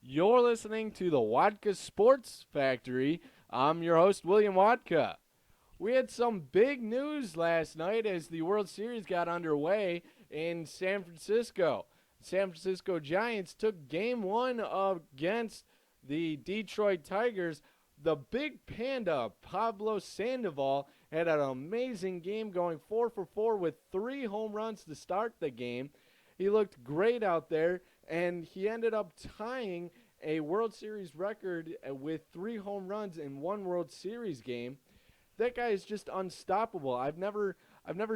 You're listening to the Wodka Sports Factory. I'm your host, William Wodka. We had some big news last night as the World Series got underway in San Francisco. San Francisco Giants took game one against the Detroit Tigers. The big panda, Pablo Sandoval, had an amazing game going 4 for 4 with 3 home runs to start the game. He looked great out there, and he ended up tying a World Series record with 3 home runs in one World Series game. That guy is just unstoppable. I've never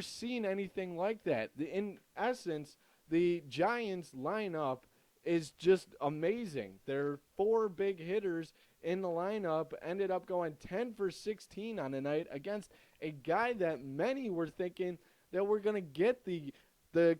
seen anything like that. In essence, the Giants lineup is just amazing. Their 4 big hitters in the lineup ended up going 10 for 16 on the night against a guy that many were thinking that we're going to get the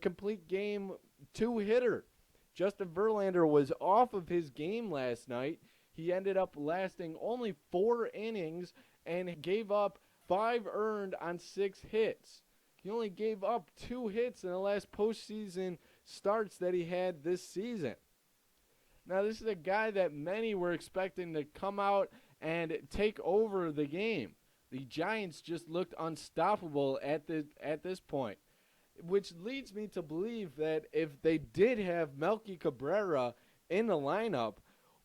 complete game 2 hitter. Justin Verlander was off of his game last night. He ended up lasting only 4 innings and gave up 5 earned on 6 hits. He only gave up 2 hits in the last postseason starts that he had this season. Now, this is a guy that many were expecting to come out and take over the game. The Giants just looked unstoppable at this point, which leads me to believe that if they did have Melky Cabrera in the lineup,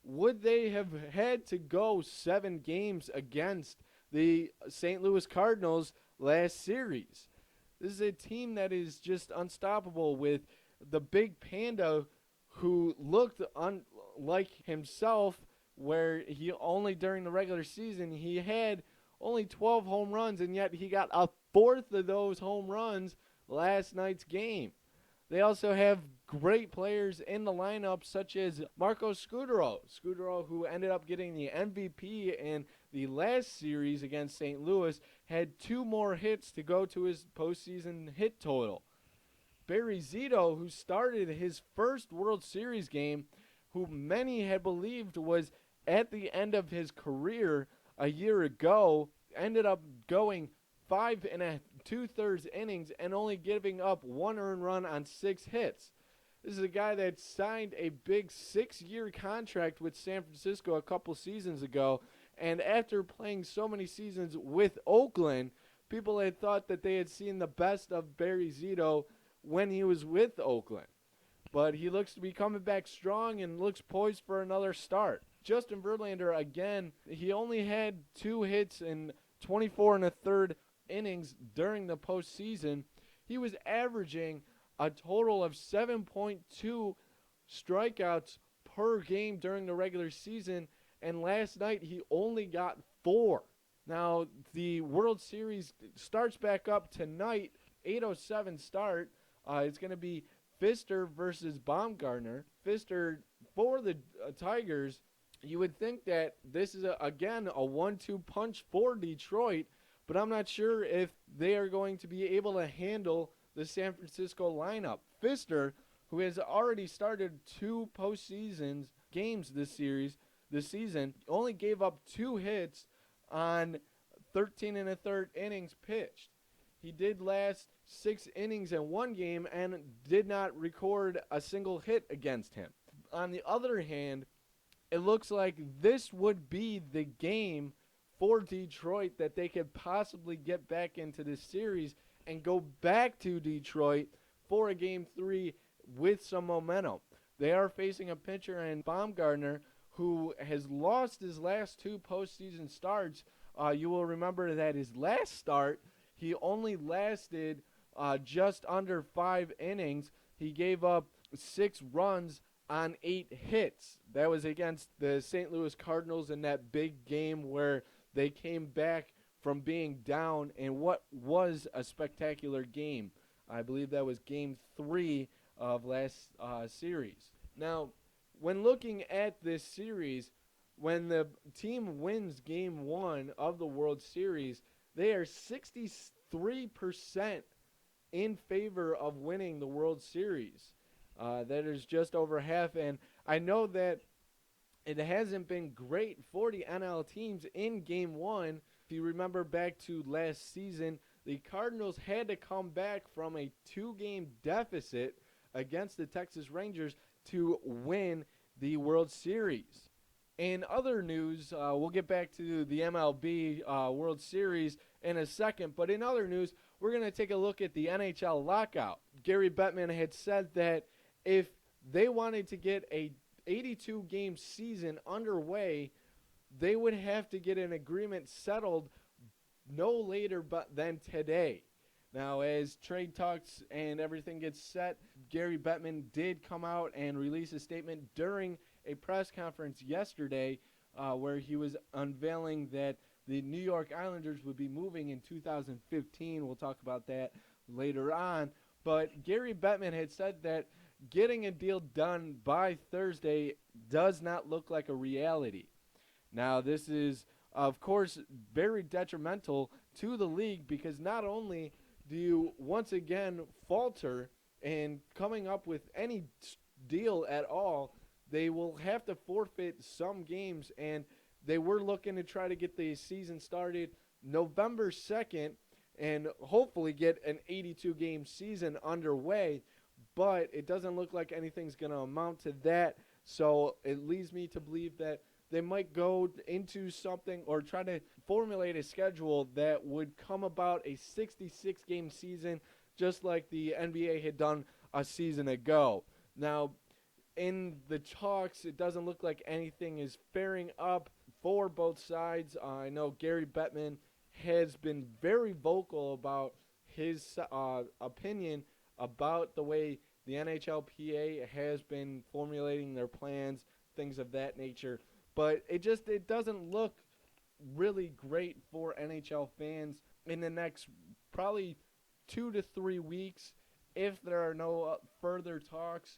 would they have had to go 7 games against the St. Louis Cardinals last series? This is a team that is just unstoppable with the big panda who looked unlike himself, where he only during the regular season he had only 12 home runs, and yet he got a fourth of those home runs last night's game. They also have great players in the lineup such as Marco Scudero, who ended up getting the MVP in the last series against St. Louis, had 2 more hits to go to his postseason hit total. Barry Zito, who started his first World Series game, who many had believed was at the end of his career a year ago, ended up going 5 2/3 innings and only giving up 1 earned run on 6 hits. This is a guy that signed a big 6-year contract with San Francisco a couple seasons ago, and after playing so many seasons with Oakland, people had thought that they had seen the best of Barry Zito when he was with Oakland. But he looks to be coming back strong and looks poised for another start. Justin Verlander, again, he only had 2 hits in 24 1/3 innings during the postseason. He was averaging a total of 7.2 strikeouts per game during the regular season, and last night he only got 4. Now, the World Series starts back up tonight, 8:07 start. It's going to be Fister versus Baumgartner. Fister for the Tigers. You would think that this is, again, a 1-2 punch for Detroit, but I'm not sure if they are going to be able to handle the San Francisco lineup. Fister, who has already started 2 postseason games this season, only gave up 2 hits on 13 1/3 innings pitched. He did last 6 innings in one game and did not record a single hit against him. On the other hand, it looks like this would be the game for Detroit that they could possibly get back into this series and go back to Detroit for a Game 3 with some momentum. They are facing a pitcher in Baumgartner who has lost his last 2 postseason starts. You will remember that his last start, he only lasted just under 5 innings. He gave up 6 runs on 8 hits. That was against the St. Louis Cardinals in that big game where they came back from being down in what was a spectacular game. I believe that was Game 3 of last series. Now, when looking at this series, when the team wins Game 1 of the World Series, they are 63% in favor of winning the World Series. That is just over half, and I know that it hasn't been great for the NL teams in Game 1. If you remember back to last season, the Cardinals had to come back from a 2-game deficit against the Texas Rangers to win the World Series. In other news, we'll get back to the MLB World Series in a second, but in other news, we're going to take a look at the NHL lockout. Gary Bettman had said that if they wanted to get a 82 game season underway, they would have to get an agreement settled no later than today. Now, as trade talks and everything gets set, Gary Bettman did come out and release a statement during a press conference yesterday where he was unveiling that the New York Islanders would be moving in 2015. We'll talk about that later on. But Gary Bettman had said that getting a deal done by Thursday does not look like a reality. Now, this is, of course, very detrimental to the league because not only do you once again falter in coming up with any deal at all, they will have to forfeit some games, and they were looking to try to get the season started November 2nd and hopefully get an 82-game season underway, but it doesn't look like anything's going to amount to that, so it leads me to believe that they might go into something or try to formulate a schedule that would come about a 66-game season just like the NBA had done a season ago. Now, in the talks, it doesn't look like anything is faring up for both sides. I know Gary Bettman has been very vocal about his opinion about the way the NHLPA has been formulating their plans, things of that nature. But it doesn't look really great for NHL fans in the next probably 2 to 3 weeks if there are no further talks.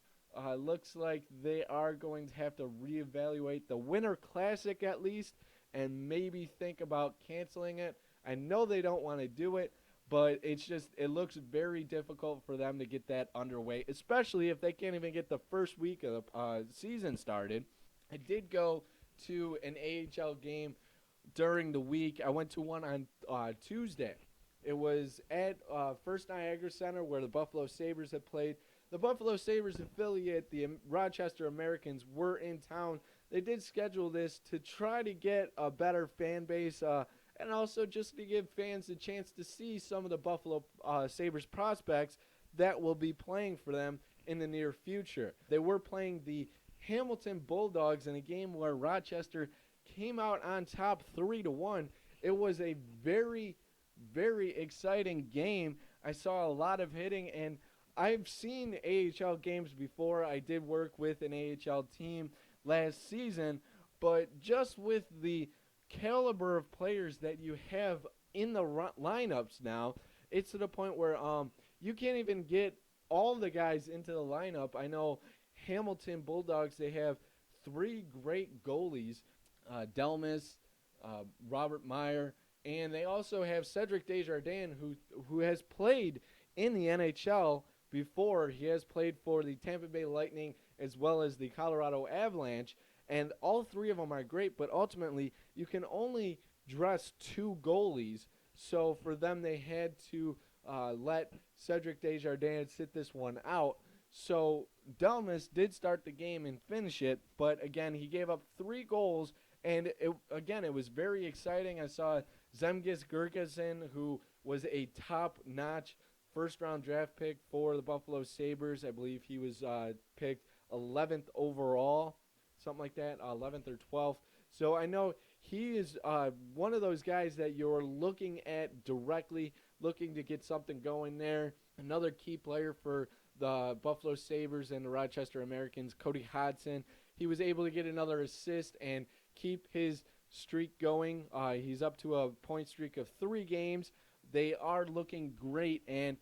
Looks like they are going to have to reevaluate the Winter Classic at least and maybe think about canceling it. I know they don't want to do it, but it looks very difficult for them to get that underway, especially if they can't even get the first week of the season started. I did go to an AHL game during the week. I went to one on Tuesday. It was at First Niagara Center where the Buffalo Sabres had played. The Buffalo Sabres affiliate, the Rochester Americans, were in town. They did schedule this to try to get a better fan base and also just to give fans a chance to see some of the Buffalo Sabres prospects that will be playing for them in the near future. They were playing the Hamilton Bulldogs in a game where Rochester came out on top 3-1. It was a very, very exciting game. I saw a lot of hitting, and I've seen AHL games before. I did work with an AHL team last season, but just with the caliber of players that you have in the lineups now, it's to the point where you can't even get all the guys into the lineup. I know Hamilton Bulldogs, they have 3 great goalies, Delmas, Robert Meyer, and they also have Cedric Desjardins, who has played in the NHL before. He has played for the Tampa Bay Lightning as well as the Colorado Avalanche, and all 3 of them are great, but ultimately you can only dress 2 goalies, so for them they had to let Cedric Desjardins sit this one out. So Delmas did start the game and finish it, but again, he gave up 3 goals, and it was very exciting. I saw Zemgus Girgensson, who was a top-notch first-round draft pick for the Buffalo Sabres. I believe he was picked 11th overall, something like that, 11th or 12th. So I know he is one of those guys that you're looking at directly, looking to get something going there. Another key player for the Buffalo Sabres and the Rochester Americans, Cody Hodgson. He was able to get another assist and keep his streak going. He's up to a point streak of 3 games. They are looking great, and